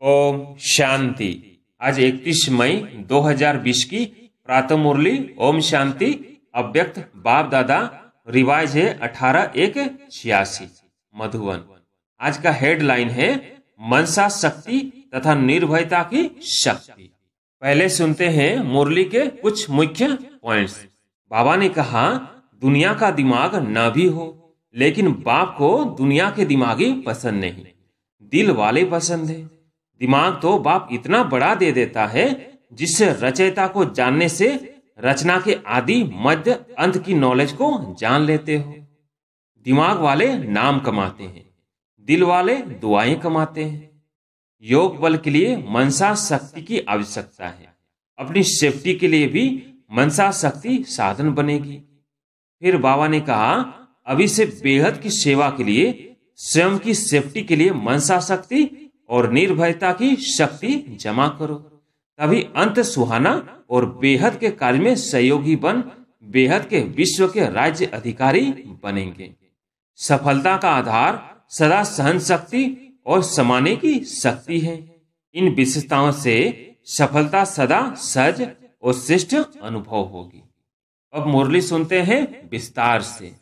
ओम शांति। आज 31 मई 2020 की प्रातः मुरली ओम शांति अव्यक्त बाप दादा रिवाज है 18/1/86 मधुबन। आज का हेडलाइन है मनसा शक्ति तथा निर्भयता की शक्ति। पहले सुनते हैं मुरली के कुछ मुख्य पॉइंट्स। बाबा ने कहा दुनिया का दिमाग न भी हो, लेकिन बाप को दुनिया के दिमागी पसंद नहीं, दिल वाले पसंद है। दिमाग तो बाप इतना बड़ा दे देता है जिससे रचयिता को जानने से रचना के आदि मध्य अंत की नॉलेज को जान लेते हो। दिमाग वाले नाम कमाते हैं, दिल वाले दुआएं कमाते हैं। योग बल के लिए मनसा शक्ति की आवश्यकता है। अपनी सेफ्टी के लिए भी मनसा शक्ति साधन बनेगी। फिर बाबा ने कहा अभी से बेहद की सेवा के लिए, स्वयं की सेफ्टी के लिए मनसा शक्ति और निर्भयता की शक्ति जमा करो, तभी अंत सुहाना और बेहद के कार्य में सहयोगी बन बेहद के विश्व के राज्य अधिकारी बनेंगे। सफलता का आधार सदा सहन शक्ति और समाने की शक्ति है। इन विशेषताओं से सफलता सदा सहज और श्रेष्ठ अनुभव होगी। अब मुरली सुनते हैं विस्तार से।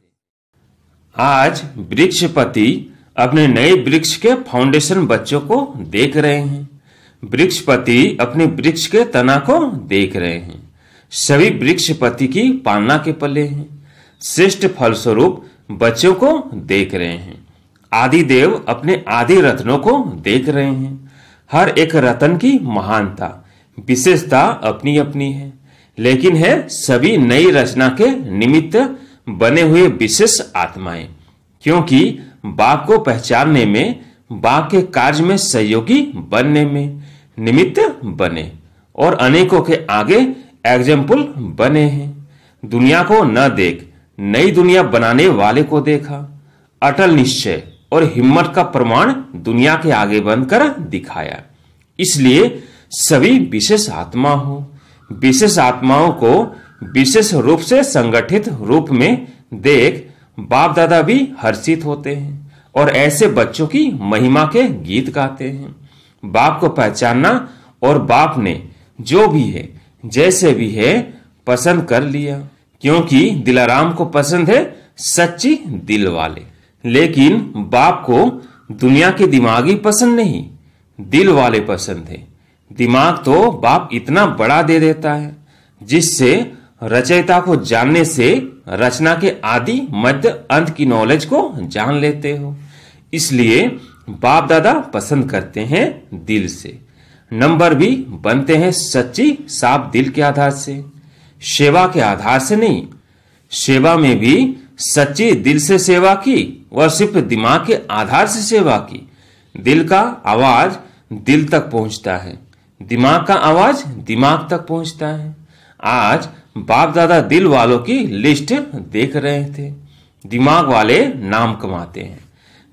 आज वृक्षपति अपने नए वृक्ष के फाउंडेशन बच्चों को देख रहे हैं। वृक्षपति अपने वृक्ष के तना को देख रहे हैं। सभी वृक्षपति की पालना के पले हैं। श्रेष्ठ फलस्वरूप बच्चों को देख रहे हैं। आदि देव अपने आदि रत्नों को देख रहे हैं। हर एक रत्न की महानता विशेषता अपनी अपनी है, लेकिन है सभी नई रचना के निमित्त बने हुए विशेष आत्माएं। क्योंकि बाप को पहचानने में, बाप के कार्य में सहयोगी बनने में निमित्त बने और अनेकों के आगे एग्जाम्पल बने हैं। दुनिया को न देख नई दुनिया बनाने वाले को देखा। अटल निश्चय और हिम्मत का प्रमाण दुनिया के आगे बनकर दिखाया। इसलिए सभी विशेष आत्मा हो। विशेष आत्माओं को विशेष रूप से संगठित रूप में देख बाप दादा भी हर्षित होते हैं और ऐसे बच्चों की महिमा के गीत गाते हैं। बाप को पहचानना और बाप ने जो भी है जैसे भी है पसंद कर लिया, क्योंकि दिलाराम को पसंद है सच्ची दिल वाले। लेकिन बाप को दुनिया के दिमागी पसंद नहीं, दिल वाले पसंद है। दिमाग तो बाप इतना बड़ा दे देता है जिससे रचयिता को जानने से रचना के आदि मध्य अंत की नॉलेज को जान लेते हो। इसलिए बाप दादा पसंद करते हैं दिल से। नंबर भी बनते हैं सच्ची साफ दिल के आधार से, सेवा के आधार से नहीं। सेवा में भी सच्ची दिल से सेवा की और सिर्फ दिमाग के आधार से सेवा की। दिल का आवाज दिल तक पहुंचता है, दिमाग का आवाज दिमाग तक पहुंचता है। आज बाप दादा दिल वालों की लिस्ट देख रहे थे। दिमाग वाले नाम कमाते हैं,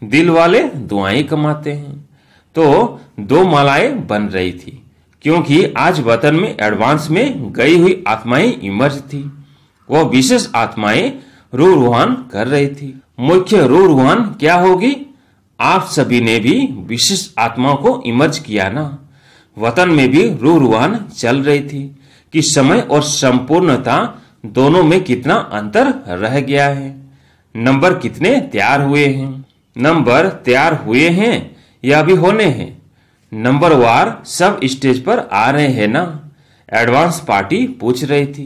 दिल वाले दुआएं कमाते हैं। तो दो मालाएं बन रही थी, क्योंकि आज वतन में एडवांस में गई हुई आत्माएं इमर्ज थी। वो विशेष आत्माएं रूह रूहान कर रही थी। मुख्य रूह रूहान क्या होगी? आप सभी ने भी विशेष आत्माओं को इमर्ज किया ना। वतन में भी रूह रूहान चल रही थी कि समय और संपूर्णता दोनों में कितना अंतर रह गया है। नंबर कितने तैयार हुए हैं? नंबर तैयार हुए हैं या अभी होने हैं? नंबर वार सब स्टेज पर आ रहे हैं ना। एडवांस पार्टी पूछ रही थी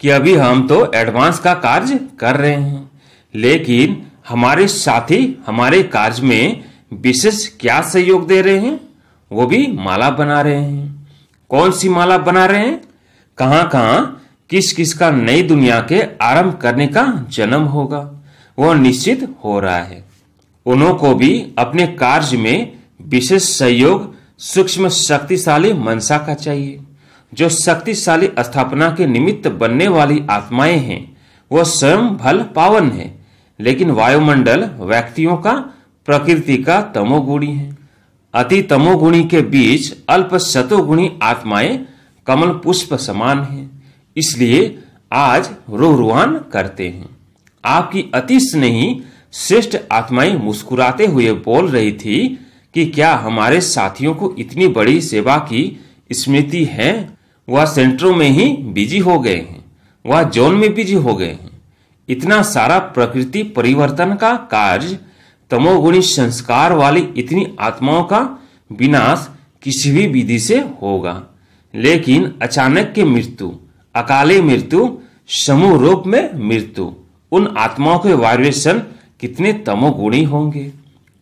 कि अभी हम तो एडवांस का कार्य कर रहे हैं, लेकिन हमारे साथी हमारे कार्य में विशेष क्या सहयोग दे रहे हैं? वो भी माला बना रहे हैं। कौन सी माला बना रहे हैं? कहां कहां किस किस का नई दुनिया के आरंभ करने का जन्म होगा वो निश्चित हो रहा है। उन्हों को भी अपने कार्य में विशेष सहयोग सूक्ष्म शक्तिशाली मनसा का चाहिए। जो शक्तिशाली स्थापना के निमित्त बनने वाली आत्माएं हैं वो स्वयं भल पावन है, लेकिन वायुमंडल व्यक्तियों का प्रकृति का तमोगुणी है। अति तमोगुणी के बीच अल्प सतोगुणी आत्माएं कमल पुष्प समान है। इसलिए आज रूह रूहान करते हैं। आपकी अति स्नेही श्रेष्ठ आत्माएं मुस्कुराते हुए बोल रही थी कि क्या हमारे साथियों को इतनी बड़ी सेवा की स्मृति है? वह सेंटरों में ही बिजी हो गए हैं, वह जोन में बिजी हो गए हैं। इतना सारा प्रकृति परिवर्तन का कार्य, तमोगुणी संस्कार वाली इतनी आत्माओं का विनाश किसी भी विधि से होगा, लेकिन अचानक के मृत्यु, अकाले मृत्यु, समूह रूप में मृत्यु, उन आत्माओं के वाइब्रेशन कितने तमोगुणी होंगे।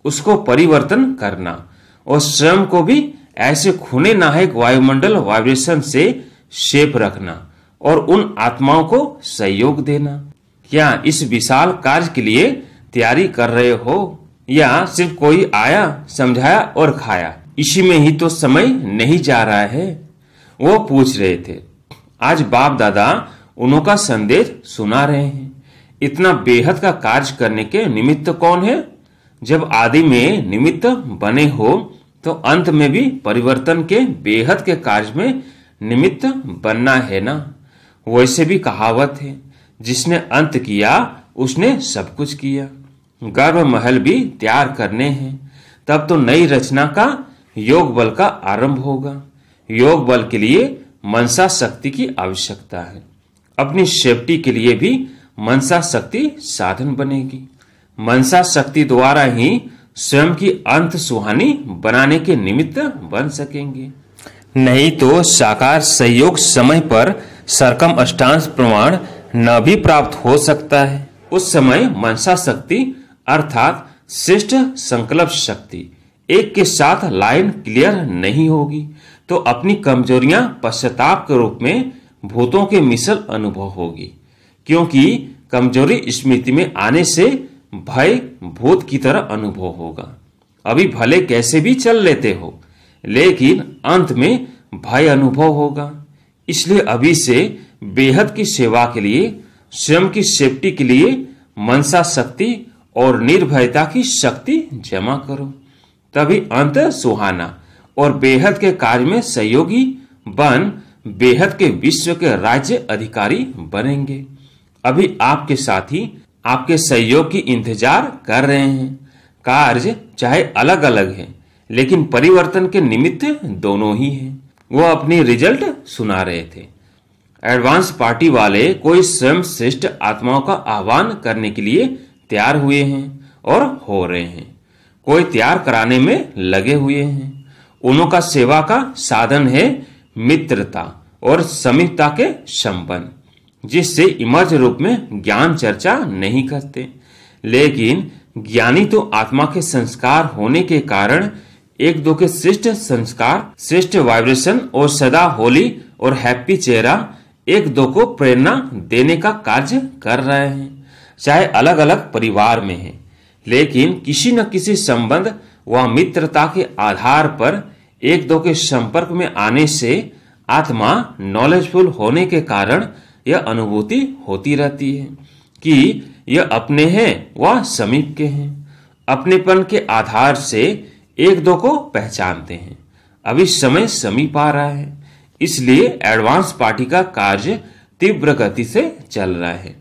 उसको परिवर्तन करना और स्वयं को भी ऐसे खुने नाहक वायुमंडल वाइब्रेशन से शेप रखना और उन आत्माओं को सहयोग देना। क्या इस विशाल कार्य के लिए तैयारी कर रहे हो, या सिर्फ कोई आया, समझाया और खाया? इसी में ही तो समय नहीं जा रहा है। वो पूछ रहे थे। आज बाप दादा उनका संदेश सुना रहे हैं। इतना बेहद का कार्य करने के निमित्त कौन है? जब आदि में निमित्त बने हो तो अंत में भी परिवर्तन के बेहद के कार्य में निमित्त बनना है ना। वैसे भी कहावत है, जिसने अंत किया उसने सब कुछ किया। गर्भ महल भी तैयार करने हैं, तब तो नई रचना का योग बल का आरंभ होगा। योग बल के लिए मनसा शक्ति की आवश्यकता है। अपनी सेफ्टी के लिए भी मनसा शक्ति साधन बनेगी। मनसा शक्ति द्वारा ही स्वयं की अंत सुहानी बनाने के निमित्त बन सकेंगे। नहीं तो साकार सहयोग समय पर सरकम अष्टांश प्रमाण न भी प्राप्त हो सकता है। उस समय मनसा शक्ति अर्थात श्रेष्ठ संकल्प शक्ति एक के साथ लाइन क्लियर नहीं होगी तो अपनी कमजोरियां पश्चाताप के रूप में भूतों के मिसल अनुभव होगी, क्योंकि कमजोरी स्मृति में आने से भय भूत की तरह अनुभव होगा। अभी भले कैसे भी चल लेते हो, लेकिन अंत में भय अनुभव होगा। इसलिए अभी से बेहद की सेवा के लिए, स्वयं की सेफ्टी के लिए मनसा शक्ति और निर्भयता की शक्ति जमा करो, तभी अंत सुहाना और बेहद के कार्य में सहयोगी बन बेहद के विश्व के राज्य अधिकारी बनेंगे। अभी आपके साथी आपके सहयोग की इंतजार कर रहे हैं। कार्य चाहे अलग अलग है, लेकिन परिवर्तन के निमित्त दोनों ही हैं। वो अपनी रिजल्ट सुना रहे थे। एडवांस पार्टी वाले कोई स्वयं श्रेष्ठ आत्माओं का आह्वान करने के लिए तैयार हुए हैं और हो रहे हैं, कोई तैयार कराने में लगे हुए हैं। उनका सेवा का साधन है मित्रता और समीपता के संबंध, जिससे इमर्ज रूप में ज्ञान चर्चा नहीं करते, लेकिन ज्ञानी तो आत्मा के संस्कार होने के कारण एक दो के श्रेष्ठ संस्कार, श्रेष्ठ वाइब्रेशन और सदा होली और हैप्पी चेहरा एक दो को प्रेरणा देने का कार्य कर रहे हैं। चाहे अलग अलग परिवार में है, लेकिन किसी न किसी संबंध व मित्रता के आधार पर एक दो के संपर्क में आने से आत्मा नॉलेजफुल होने के कारण यह अनुभूति होती रहती है कि यह अपने हैं व समीप के हैं। अपनेपन के आधार से एक दो को पहचानते हैं। अभी समय समीप आ रहा है, इसलिए एडवांस पार्टी का कार्य तीव्र गति से चल रहा है।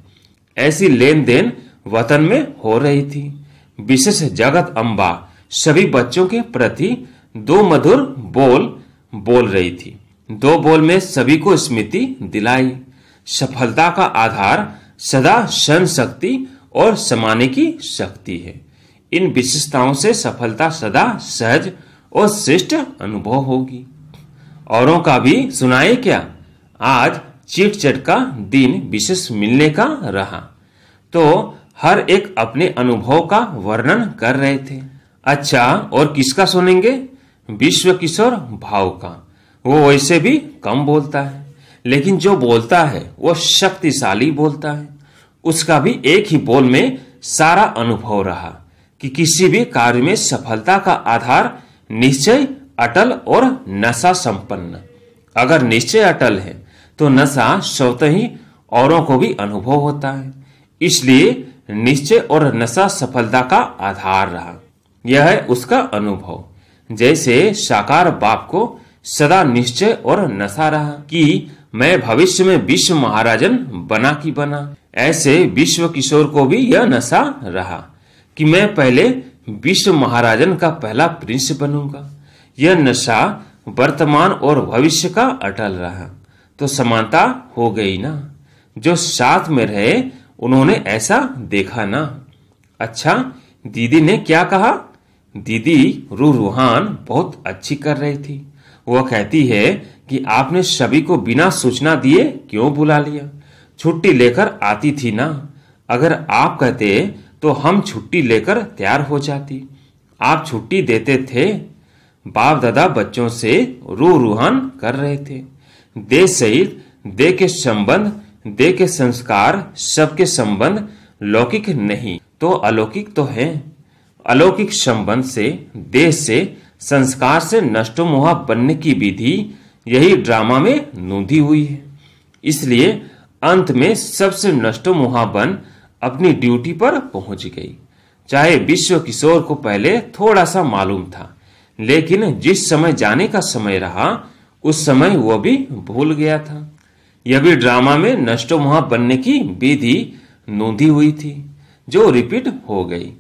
ऐसी लेन देन वतन में हो रही थी। विशेष जगत अम्बा सभी बच्चों के प्रति दो मधुर बोल रही थी। दो बोल में सभी को स्मृति दिलाई। सफलता का आधार सदा सन शक्ति और समाने की शक्ति है। इन विशेषताओं से सफलता सदा सहज और श्रेष्ठ अनुभव होगी। औरों का भी सुनाए क्या? आज चिट चट का दिन विशेष मिलने का रहा, तो हर एक अपने अनुभव का वर्णन कर रहे थे। अच्छा, और किसका सुनेंगे? विश्व किशोर भाव का। वो वैसे भी कम बोलता है, लेकिन जो बोलता है वो शक्तिशाली बोलता है। उसका भी एक ही बोल में सारा अनुभव रहा कि किसी भी कार्य में सफलता का आधार निश्चय अटल और नशा संपन्न। अगर निश्चय अटल है तो नशा स्वतः ही औरों को भी अनुभव होता है। इसलिए निश्चय और नशा सफलता का आधार रहा। यह है उसका अनुभव। जैसे साकार बाप को सदा निश्चय और नशा रहा कि मैं भविष्य में विश्व महाराजन बना कि बना, ऐसे विश्व किशोर को भी यह नशा रहा कि मैं पहले विश्व महाराजन का पहला प्रिंस बनूंगा। यह नशा वर्तमान और भविष्य का अटल रहा तो समानता हो गई ना। जो साथ में रहे उन्होंने ऐसा देखा ना। अच्छा, दीदी ने क्या कहा? दीदी रूहान बहुत अच्छी कर रही थी। वह कहती है कि आपने सभी को बिना सूचना दिए क्यों बुला लिया? छुट्टी लेकर आती थी ना। अगर आप कहते तो हम छुट्टी लेकर तैयार हो जाती। आप छुट्टी देते थे। बाप दादा बच्चों से रूहान कर रहे थे। देह सहित देह के संबंध, देह के संस्कार, सबके संबंध लौकिक नहीं तो अलौकिक तो है। अलौकिक संबंध से, देह से, संस्कार से नष्टोमोहा बनने की विधि यही ड्रामा में नूंधी हुई है। इसलिए अंत में सबसे नष्टोमोहा बन अपनी ड्यूटी पर पहुंच गई। चाहे विश्व किशोर को पहले थोड़ा सा मालूम था, लेकिन जिस समय जाने का समय रहा उस समय वह भी भूल गया था। यह भी ड्रामा में नष्टोमोहा बनने की विधि नूंधी हुई थी जो रिपीट हो गई,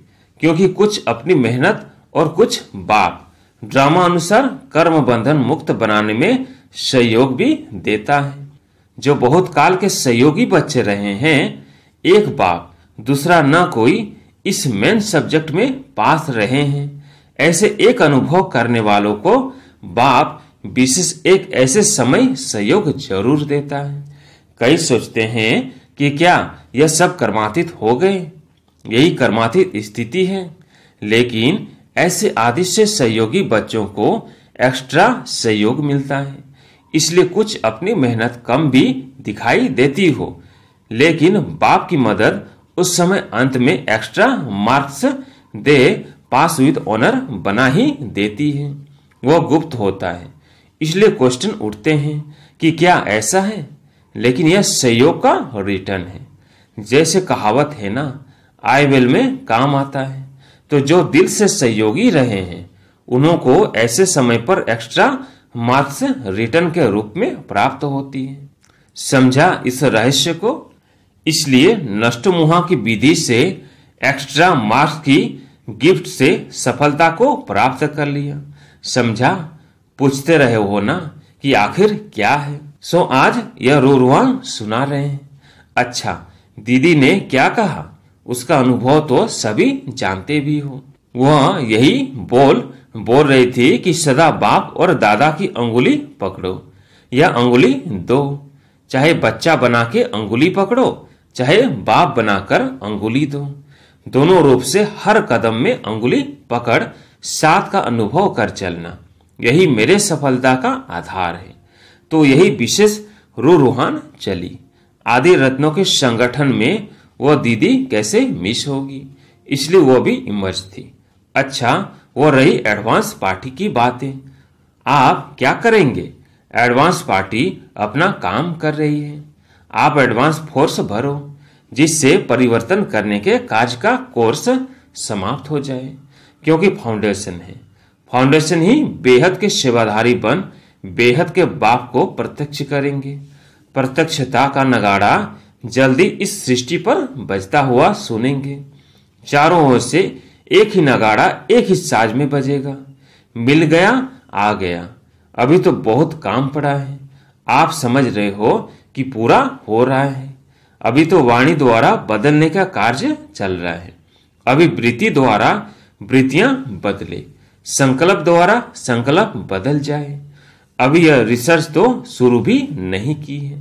क्योंकि कुछ अपनी मेहनत और कुछ बाप ड्रामा अनुसार कर्म बंधन मुक्त बनाने में सहयोग भी देता है। जो बहुत काल के सहयोगी बच्चे रहे हैं, एक बाप दूसरा न कोई, इस मेन सब्जेक्ट में पास रहे हैं, ऐसे एक अनुभव करने वालों को बाप विशेष एक ऐसे समय सहयोग जरूर देता है। कई सोचते हैं कि क्या यह सब कर्मातीत हो गए? यही कर्मातीत स्थिति है। लेकिन ऐसे आदि से सहयोगी बच्चों को एक्स्ट्रा सहयोग मिलता है, इसलिए कुछ अपनी मेहनत कम भी दिखाई देती हो, लेकिन बाप की मदद उस समय अंत में एक्स्ट्रा मार्क्स दे पास विद ऑनर बना ही देती है। वह गुप्त होता है, इसलिए क्वेश्चन उठते हैं कि क्या ऐसा है? लेकिन यह सहयोग का रिटर्न है। जैसे कहावत है ना, आई विल में काम आता है। तो जो दिल से सहयोगी रहे हैं उन्हों को ऐसे समय पर एक्स्ट्रा मार्क्स रिटर्न के रूप में प्राप्त होती है। समझा इस रहस्य को? इसलिए नष्टोमोहा की विधि से एक्स्ट्रा मार्क्स की गिफ्ट से सफलता को प्राप्त कर लिया। समझा? पूछते रहे हो ना कि आखिर क्या है? सो आज यह रूहान सुना रहे हैं। अच्छा, दीदी ने क्या कहा उसका अनुभव तो सभी जानते भी हो। वह यही बोल रही थी कि सदा बाप और दादा की अंगुली पकड़ो या अंगुली दो। चाहे बच्चा बना के अंगुली पकड़ो, चाहे बाप बनाकर अंगुली दो। दोनों रूप से हर कदम में अंगुली पकड़ साथ का अनुभव कर चलना, यही मेरे सफलता का आधार है। तो यही विशेष रूहान चली। आदि रत्नों के संगठन में वह दीदी कैसे मिस होगी, इसलिए वह भी इमर्ज थी। अच्छा, वो रही एडवांस पार्टी की बातें। आप क्या करेंगे? एडवांस पार्टी अपना काम कर रही है। आप एडवांस फोर्स भरो जिससे परिवर्तन करने के कार्य का कोर्स समाप्त हो जाए, क्योंकि फाउंडेशन है। फाउंडेशन ही बेहद के सेवाधारी बन बेहद के बाप को प्रत्यक्ष करेंगे। प्रत्यक्षता का नगाड़ा जल्दी इस सृष्टि पर बजता हुआ सुनेंगे। चारों ओर से एक ही नगाड़ा एक ही साज में बजेगा। मिल गया, आ गया। अभी तो बहुत काम पड़ा है। आप समझ रहे हो कि पूरा हो रहा है। अभी तो वाणी द्वारा बदलने का कार्य चल रहा है। अभी वृत्ति द्वारा वृत्तियां बदले, संकल्प द्वारा संकल्प बदल जाए। अभी यह रिसर्च तो शुरू भी नहीं की है,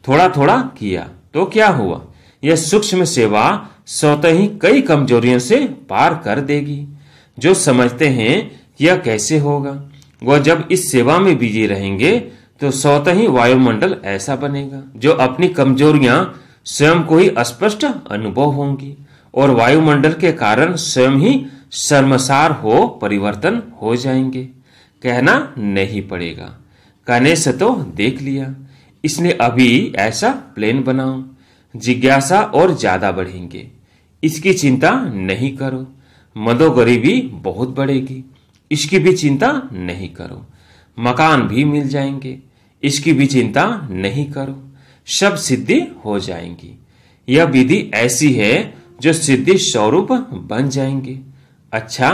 थोड़ा थोड़ा किया तो क्या हुआ? यह सूक्ष्म सेवा स्वतः ही कई कमजोरियों से पार कर देगी। जो समझते हैं यह कैसे होगा, वह जब इस सेवा में बिजी रहेंगे तो स्वतः ही वायुमंडल ऐसा बनेगा जो अपनी कमजोरियां स्वयं को ही स्पष्ट अनुभव होंगी और वायुमंडल के कारण स्वयं ही शर्मसार हो परिवर्तन हो जाएंगे। कहना नहीं पड़ेगा, कहने से तो देख लिया। इसलिए अभी ऐसा प्लान बनाओ, जिज्ञासा और ज्यादा बढ़ेंगे। इसकी चिंता नहीं करो। मदोगरीबी बहुत बढ़ेगी, इसकी भी चिंता नहीं करो। मकान भी मिल जाएंगे, इसकी भी चिंता नहीं करो। सब सिद्धि हो जाएंगी। यह विधि ऐसी है जो सिद्धि स्वरूप बन जाएंगे। अच्छा,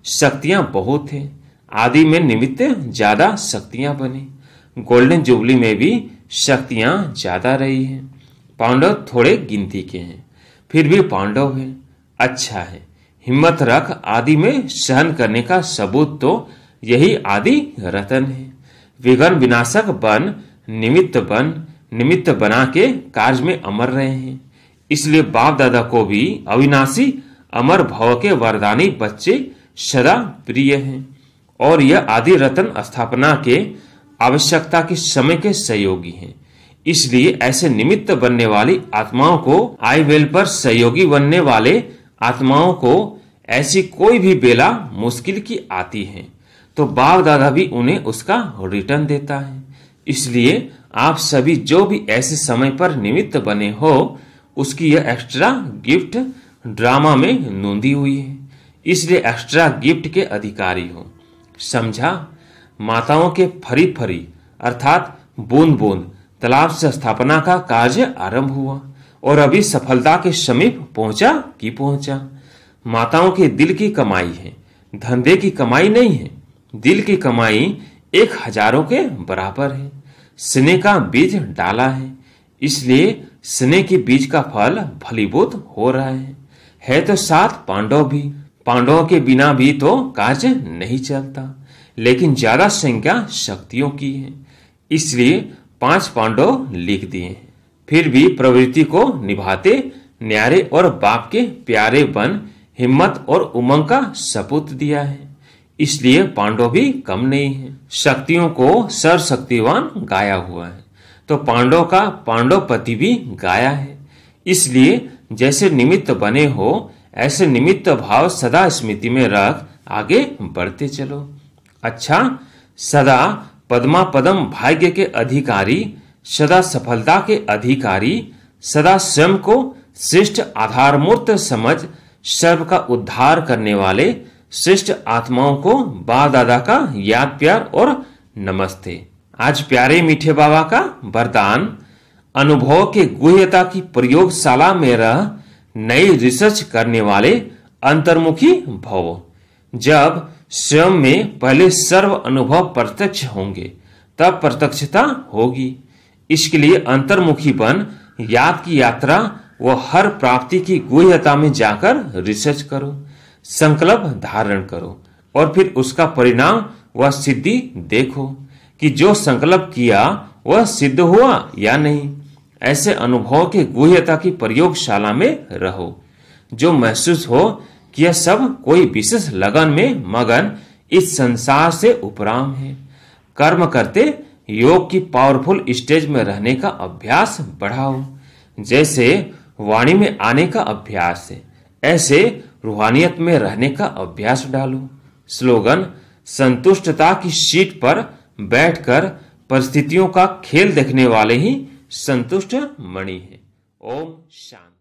शक्तियां बहुत हैं। आदि में निमित्त ज्यादा शक्तियां बनी। गोल्डन जुबली में भी शक्तियां ज्यादा रही हैं। पांडव थोड़े गिनती के हैं, फिर भी पांडव है। अच्छा है, हिम्मत रख। आदि में सहन करने का सबूत तो यही आदि रतन है। विघ्न विनाशक बन, निमित्त बना के कार्य में अमर रहे हैं। इसलिए बाप दादा को भी अविनाशी अमर भव के वरदानी बच्चे सदा प्रिय हैं। और यह आदि रतन स्थापना के आवश्यकता के समय के सहयोगी हैं। इसलिए ऐसे निमित्त बनने वाली आत्माओं को, आई वेल पर सहयोगी बनने वाले आत्माओं को ऐसी कोई भी बेला मुश्किल की आती है तो बाप दादा भी उन्हें उसका रिटर्न देता है। इसलिए आप सभी जो भी ऐसे समय पर निमित्त बने हो, उसकी यह एक्स्ट्रा गिफ्ट ड्रामा में नोंदी हुई है। इसलिए एक्स्ट्रा गिफ्ट के अधिकारी हो। समझा? माताओं के फरी फरी अर्थात बूंद बूंद तालाब से स्थापना का कार्य आरंभ हुआ और अभी सफलता के समीप पहुंचा कि पहुंचा। माताओं के दिल की कमाई है, धंधे की कमाई नहीं है। दिल की कमाई 1000 के बराबर है। स्नेह का बीज डाला है, इसलिए स्नेह के बीज का फल फलीभूत हो रहा है तो 7 पांडव भी। पांडवों के बिना भी तो कार्य नहीं चलता, लेकिन ज्यादा संख्या शक्तियों की है, इसलिए 5 पांडव लिख दिए हैं। फिर भी प्रवृत्ति को निभाते न्यारे और बाप के प्यारे बन हिम्मत और उमंग का सपूत दिया है। इसलिए पांडव भी कम नहीं है। शक्तियों को सर्वशक्तिवान गाया हुआ है तो पांडव का पांडवपति भी गाया है। इसलिए जैसे निमित्त बने हो, ऐसे निमित्त भाव सदा स्मृति में रख आगे बढ़ते चलो। अच्छा, सदा पद्मा पदम भाग्य के अधिकारी, सदा सफलता के अधिकारी, सदा स्वयं को श्रेष्ठ आधारमूर्त समझ सर्व का उद्धार करने वाले श्रेष्ठ आत्माओं को बाप दादा का याद प्यार और नमस्ते। आज प्यारे मीठे बाबा का वरदान, अनुभव के गुह्यता की प्रयोगशाला में रह नई रिसर्च करने वाले अंतर्मुखी भव। जब स्वयं में पहले सर्व अनुभव प्रत्यक्ष होंगे तब प्रत्यक्षता होगी। इसके लिए अंतर्मुखी बन याद की यात्रा व हर प्राप्ति की गुह्यता में जाकर रिसर्च करो, संकल्प धारण करो और फिर उसका परिणाम व सिद्धि देखो कि जो संकल्प किया वह सिद्ध हुआ या नहीं। ऐसे अनुभव के गुह्यता की प्रयोगशाला में रहो। जो महसूस हो कि यह सब कोई विशेष लगन में मगन इस संसार से उपराम है। कर्म करते योग की पावरफुल स्टेज में रहने का अभ्यास बढ़ाओ। जैसे वाणी में आने का अभ्यास है, ऐसे रूहानियत में रहने का अभ्यास डालो। स्लोगन, संतुष्टता की सीट पर बैठकर परिस्थितियों का खेल देखने वाले ही संतुष्ट मणि है। ओम शांति।